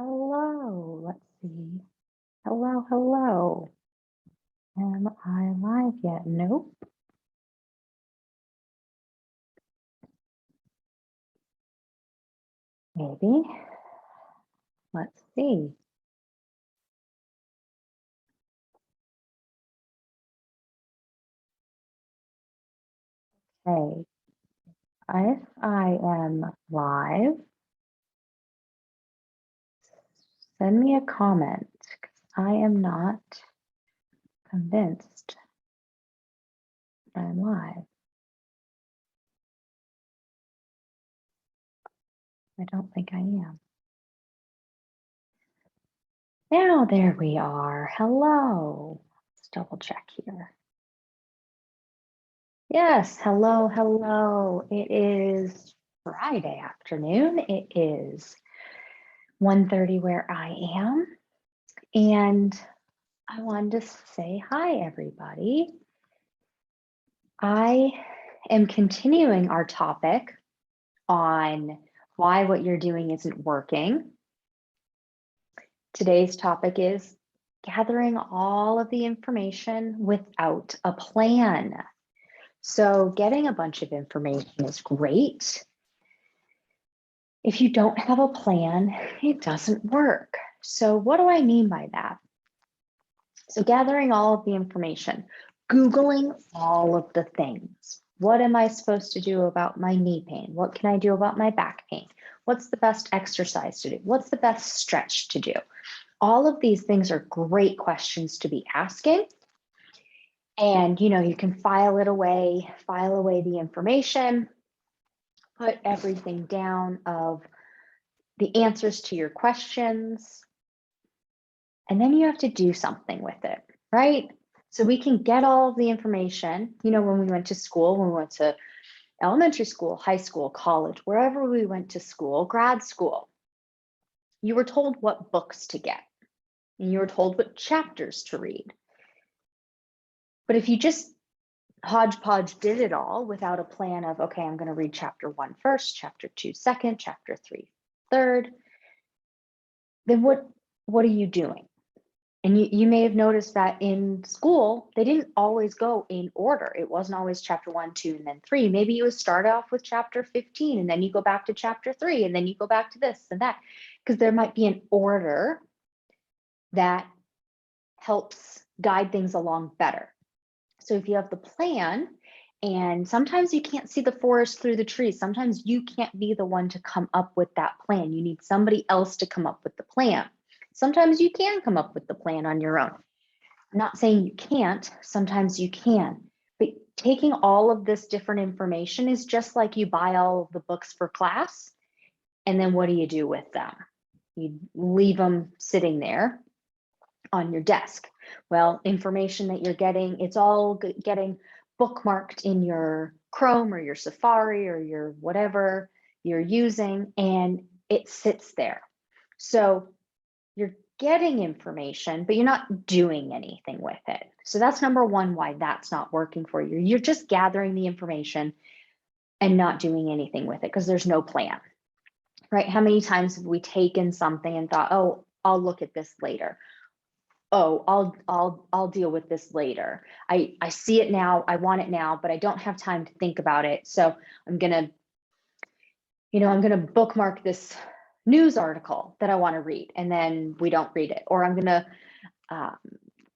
Hello, let's see. Hello, hello. Am I live yet? Nope. Maybe. Let's see. Okay. If I am live, send me a comment because I am not convinced I'm live. I don't think I am. Now there we are. Hello. Let's double check here. Yes, hello, hello. It is Friday afternoon. It is 1:30 where I am. And I wanted to say hi, everybody. I am continuing our topic on why what you're doing isn't working. Today's topic is gathering all of the information without a plan. So getting a bunch of information is great. If you don't have a plan, it doesn't work. So what do I mean by that? So gathering all of the information, Googling all of the things. What am I supposed to do about my knee pain? What can I do about my back pain? What's the best exercise to do? What's the best stretch to do? All of these things are great questions to be asking. And you can file away the information, put everything down of the answers to your questions, and then you have to do something with it, right? So we can get all of the information, when we went to school, when we went to elementary school, high school, college, wherever we went to school, grad school, you were told what books to get, and you were told what chapters to read. But if you just hodgepodge did it all without a plan of, okay, I'm going to read chapter 1 first, chapter 2 second, chapter 3 third, then what are you doing? And you may have noticed that in school, they didn't always go in order. It wasn't always chapter 1, 2, and then 3. Maybe you would start off with chapter 15, and then you go back to chapter 3, and then you go back to this and that, because there might be an order that helps guide things along better. So if you have the plan, and sometimes you can't see the forest through the trees, sometimes you can't be the one to come up with that plan. You need somebody else to come up with the plan. Sometimes you can come up with the plan on your own. I'm not saying you can't, sometimes you can, but taking all of this different information is just like you buy all of the books for class, and then what do you do with them? You leave them sitting there on your desk. Well, information that you're getting, it's all getting bookmarked in your Chrome or your Safari or your whatever you're using, and it sits there. So you're getting information, but you're not doing anything with it. So that's number one, why that's not working for you. You're just gathering the information and not doing anything with it because there's no plan, right? How many times have we taken something and thought, oh, I'll look at this later. Oh, I'll deal with this later. I see it now, I want it now, but I don't have time to think about it. So I'm gonna bookmark this news article that I want to read, and then we don't read it. Or I'm gonna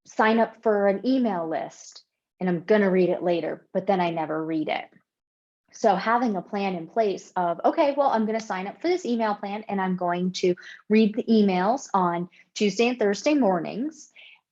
sign up for an email list and I'm gonna read it later, but then I never read it. So having a plan in place of, okay, well, I'm going to sign up for this email plan and I'm going to read the emails on Tuesday and Thursday mornings,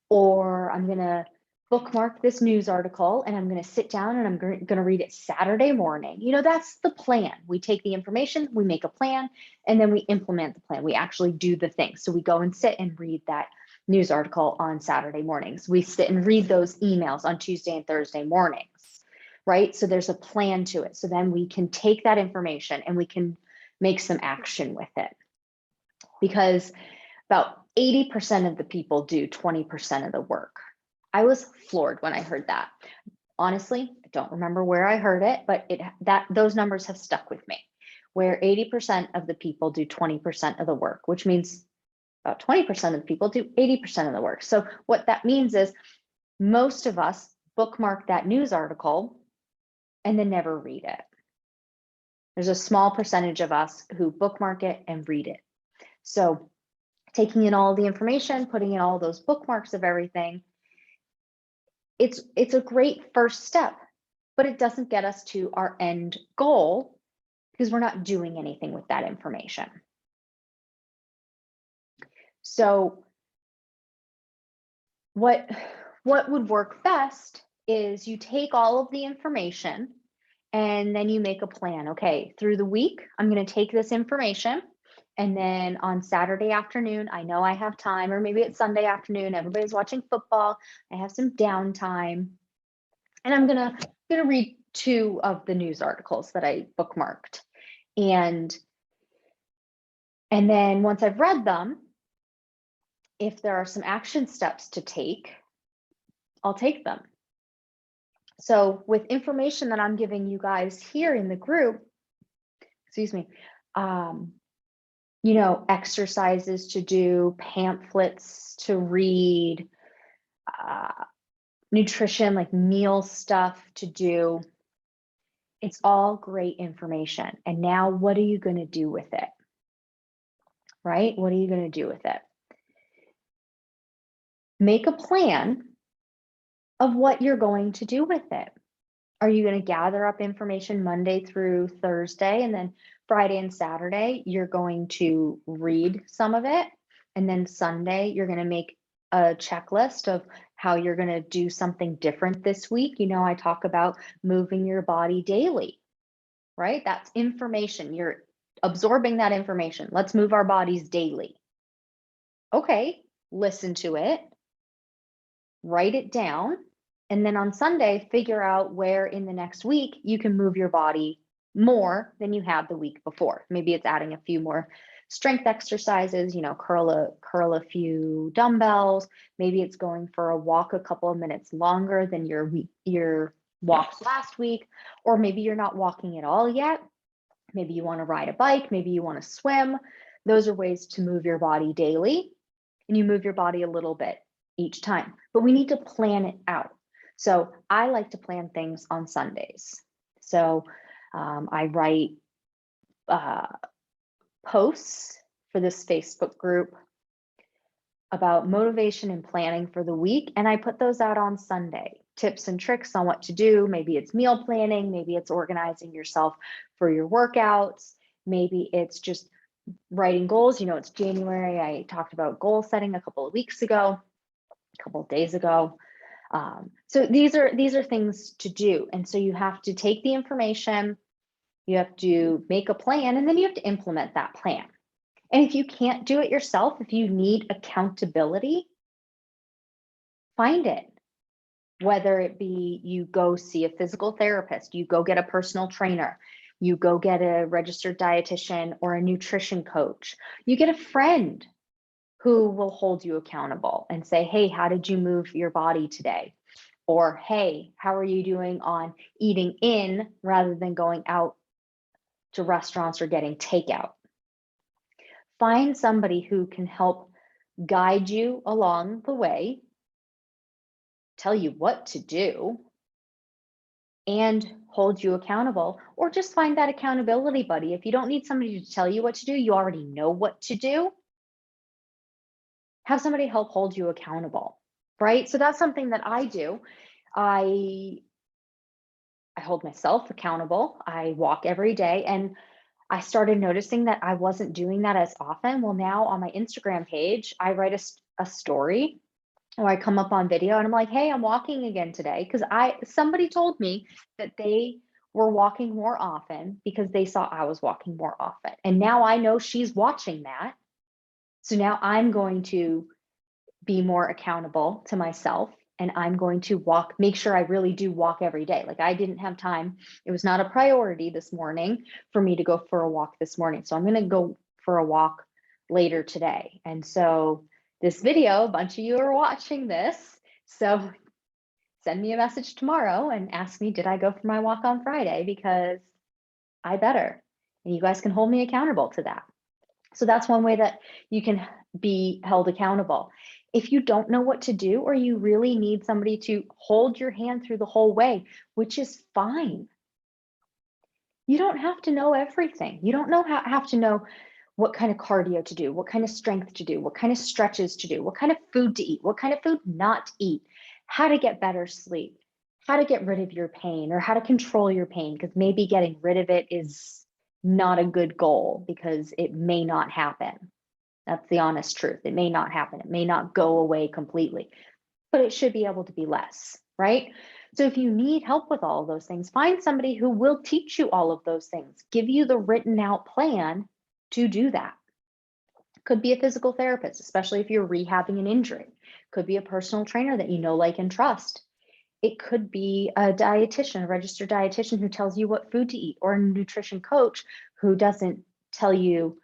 or I'm going to bookmark this news article and I'm going to sit down and I'm going to read it Saturday morning. That's the plan. We take the information, we make a plan, and then we implement the plan. We actually do the thing. So we go and sit and read that news article on Saturday mornings. We sit and read those emails on Tuesday and Thursday mornings. Right? So there's a plan to it. So then we can take that information and we can make some action with it. Because about 80% of the people do 20% of the work. I was floored when I heard that. Honestly, I don't remember where I heard it, but those numbers have stuck with me, where 80% of the people do 20% of the work, which means about 20% of the people do 80% of the work. So what that means is most of us bookmark that news article and then never read it. There's a small percentage of us who bookmark it and read it. So taking in all the information, putting in all those bookmarks of everything, it's a great first step, but it doesn't get us to our end goal because we're not doing anything with that information. So what would work best is you take all of the information and then you make a plan. Okay, through the week, I'm going to take this information. And then on Saturday afternoon, I know I have time, or maybe it's Sunday afternoon, everybody's watching football, I have some downtime, and I'm gonna read 2 of the news articles that I bookmarked. And then once I've read them, if there are some action steps to take, I'll take them. So with information that I'm giving you guys here in the group, excuse me, you know, exercises to do, pamphlets to read, nutrition, like meal stuff to do. It's all great information. And now what are you going to do with it? Right? What are you going to do with it? Make a plan of what you're going to do with it. Are you going to gather up information Monday through Thursday, and then Friday and Saturday, you're going to read some of it, and then Sunday, you're going to make a checklist of how you're going to do something different this week? You know, I talk about moving your body daily, right? That's information. You're absorbing that information. Let's move our bodies daily. Okay, listen to it, write it down, and then on Sunday, figure out where in the next week you can move your body more than you had the week before. Maybe it's adding a few more strength exercises, you know, curl a few dumbbells. Maybe it's going for a walk a couple of minutes longer than your walks last week, or maybe you're not walking at all yet. Maybe you want to ride a bike, maybe you want to swim. Those are ways to move your body daily, and you move your body a little bit each time, but we need to plan it out. So I like to plan things on Sundays. So I write posts for this Facebook group about motivation and planning for the week, and I put those out on Sunday. Tips and tricks on what to do. Maybe it's meal planning, maybe it's organizing yourself for your workouts, maybe it's just writing goals. You know, it's January. I talked about goal setting a couple of weeks ago, a couple of days ago. So these are things to do. And so you have to take the information, you have to make a plan, and then you have to implement that plan. And if you can't do it yourself, if you need accountability, find it. Whether it be you go see a physical therapist, you go get a personal trainer, you go get a registered dietitian or a nutrition coach, you get a friend who will hold you accountable and say, hey, how did you move your body today? Or, hey, how are you doing on eating in rather than going out to restaurants or getting takeout? Find somebody who can help guide you along the way, tell you what to do, and hold you accountable, or just find that accountability buddy. If you don't need somebody to tell you what to do, you already know what to do. Have somebody help hold you accountable, right? So that's something that I do. I hold myself accountable. I walk every day, and I started noticing that I wasn't doing that as often. Well, now on my Instagram page, I write a story, or I come up on video and I'm like, hey, I'm walking again today. Because somebody told me that they were walking more often because they saw I was walking more often. And now I know she's watching that. So now I'm going to be more accountable to myself, and I'm going to make sure I really do walk every day. Like, I didn't have time. It was not a priority this morning for me to go for a walk this morning. So I'm going to go for a walk later today. And so this video, a bunch of you are watching this. So send me a message tomorrow and ask me, did I go for my walk on Friday? Because I better. And you guys can hold me accountable to that. So that's one way that you can be held accountable. If you don't know what to do, or you really need somebody to hold your hand through the whole way, which is fine. You don't have to know everything. You don't have to know what kind of cardio to do, what kind of strength to do, what kind of stretches to do, what kind of food to eat, what kind of food not to eat, how to get better sleep, how to get rid of your pain, or how to control your pain, because maybe getting rid of it is not a good goal because it may not happen. That's the honest truth. It may not happen. It may not go away completely, but it should be able to be less, right? So if you need help with all of those things, find somebody who will teach you all of those things, give you the written out plan to do that. Could be a physical therapist, especially if you're rehabbing an injury. Could be a personal trainer that you know, like, and trust. It could be a dietitian, a registered dietitian who tells you what food to eat, or a nutrition coach who doesn't tell you,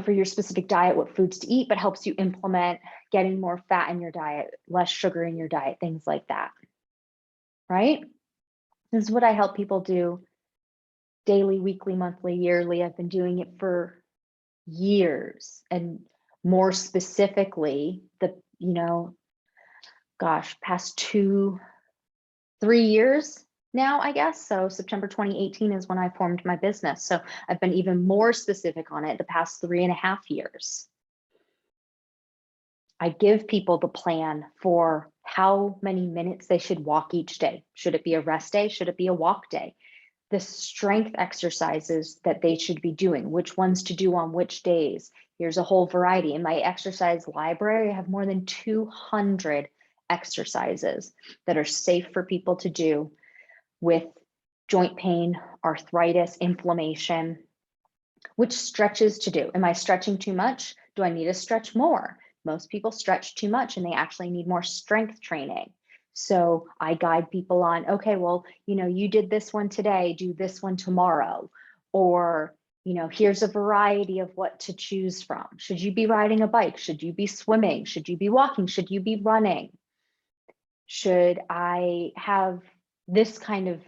for your specific diet, what foods to eat, but helps you implement getting more fat in your diet, less sugar in your diet, things like that, right? This is what I help people do daily, weekly, monthly, yearly. I've been doing it for years, and more specifically, past 2-3 years now, I guess. So September 2018 is when I formed my business. So I've been even more specific on it the past 3.5 years. I give people the plan for how many minutes they should walk each day. Should it be a rest day? Should it be a walk day? The strength exercises that they should be doing, which ones to do on which days. Here's a whole variety. In my exercise library, I have more than 200 exercises that are safe for people to do with joint pain, arthritis, inflammation. Which stretches to do. Am I stretching too much? Do I need to stretch more? Most people stretch too much and they actually need more strength training. So I guide people on, okay, well, you did this one today, do this one tomorrow. Or, here's a variety of what to choose from. Should you be riding a bike? Should you be swimming? Should you be walking? Should you be running? Should I have this kind of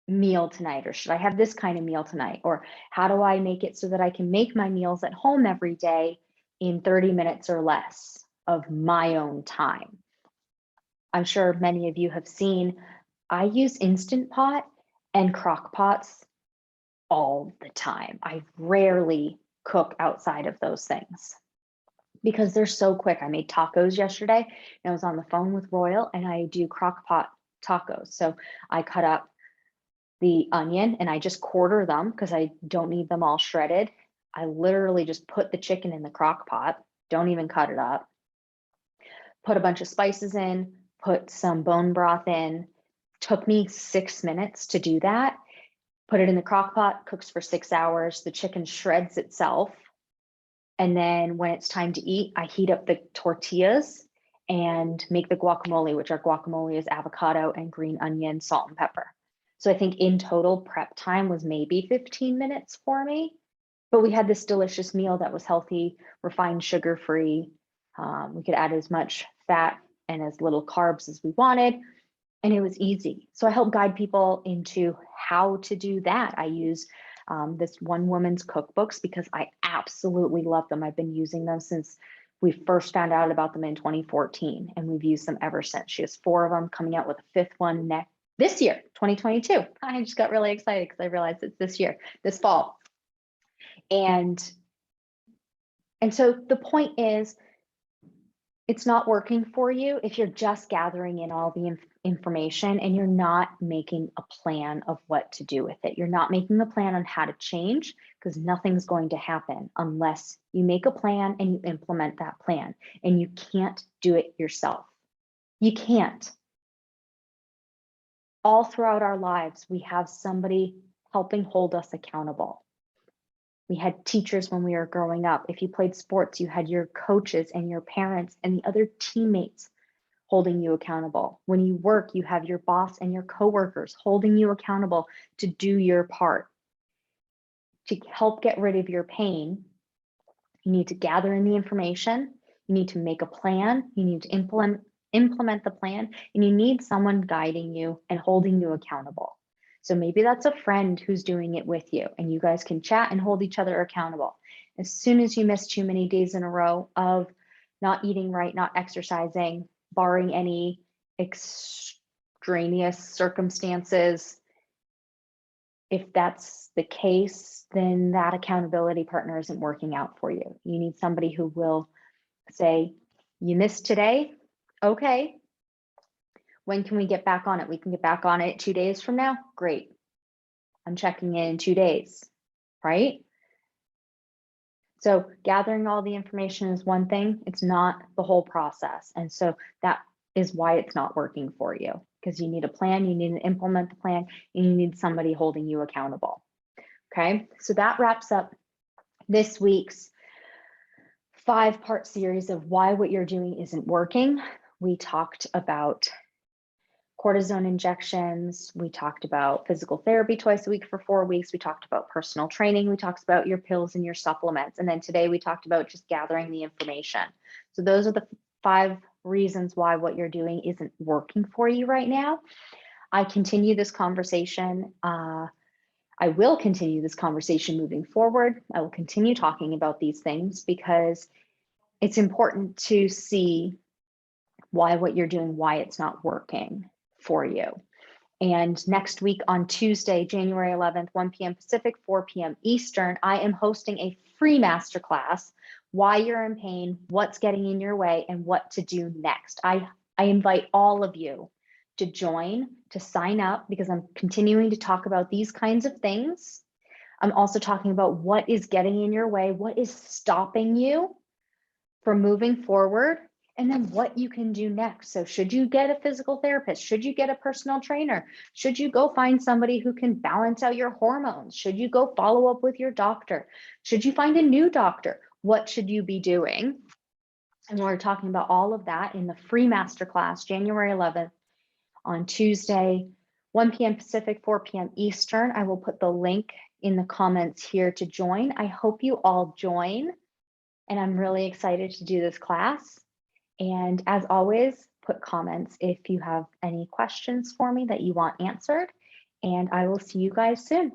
meal tonight, or should I have this kind of meal tonight? Or how do I make it so that I can make my meals at home every day in 30 minutes or less of my own time? I'm sure many of you have seen, I use Instant Pot and Crock Pots all the time. I rarely cook outside of those things because they're so quick. I made tacos yesterday and I was on the phone with Royal, and I do Crock Pot Tacos. So I cut up the onion and I just quarter them because I don't need them all shredded. I literally just put the chicken in the crock pot, don't even cut it up, put a bunch of spices in, put some bone broth in. Took me 6 minutes to do that. Put it in the crock pot, cooks for 6 hours. The chicken shreds itself. And then when it's time to eat, I heat up the tortillas and make the guacamole, which our guacamole is avocado and green onion, salt and pepper. So I think in total prep time was maybe 15 minutes for me, but we had this delicious meal that was healthy, refined, sugar-free. We could add as much fat and as little carbs as we wanted, and it was easy. So I help guide people into how to do that. I use this one woman's cookbooks because I absolutely love them. I've been using them since we first found out about them in 2014, and we've used them ever since. She has 4 of them, coming out with a 5th one this year, 2022. I just got really excited because I realized it's this year, this fall. And so the point is, it's not working for you if you're just gathering in all the information and you're not making a plan of what to do with it. You're not making a plan on how to change, because nothing's going to happen unless you make a plan and you implement that plan. And you can't do it yourself. You can't. All throughout our lives, we have somebody helping hold us accountable. We had teachers when we were growing up. If you played sports, you had your coaches and your parents and the other teammates holding you accountable. When you work, you have your boss and your coworkers holding you accountable to do your part. To help get rid of your pain, you need to gather in the information, you need to make a plan, you need to implement the plan, and you need someone guiding you and holding you accountable. So maybe that's a friend who's doing it with you, and you guys can chat and hold each other accountable. As soon as you miss too many days in a row of not eating right, not exercising, barring any extraneous circumstances, if that's the case, then that accountability partner isn't working out for you. You need somebody who will say, you missed today? Okay. When can we get back on it? We can get back on it 2 days from now? Great. I'm checking in 2 days, right? So gathering all the information is one thing. It's not the whole process. And so that is why it's not working for you, because you need a plan, you need to implement the plan, and you need somebody holding you accountable. Okay, so that wraps up this week's 5-part series of why what you're doing isn't working. We talked about cortisone injections. We talked about physical therapy twice a week for 4 weeks. We talked about personal training. We talked about your pills and your supplements. And then today we talked about just gathering the information. So those are the 5 reasons why what you're doing isn't working for you right now. I continue this conversation. I will continue this conversation moving forward. I will continue talking about these things because it's important to see why what you're doing, why it's not working for you. And next week on Tuesday, January 11th, 1 p.m. Pacific, 4 p.m. Eastern, I am hosting a free masterclass, why you're in pain, what's getting in your way, and what to do next. I invite all of you to join, to sign up, because I'm continuing to talk about these kinds of things. I'm also talking about what is getting in your way, what is stopping you from moving forward, and then what you can do next. So should you get a physical therapist? Should you get a personal trainer? Should you go find somebody who can balance out your hormones? Should you go follow up with your doctor? Should you find a new doctor? What should you be doing? And we're talking about all of that in the free masterclass, January 11th on Tuesday, 1 p.m. Pacific, 4 p.m. Eastern. I will put the link in the comments here to join. I hope you all join. And I'm really excited to do this class. And as always, put comments if you have any questions for me that you want answered. And I will see you guys soon.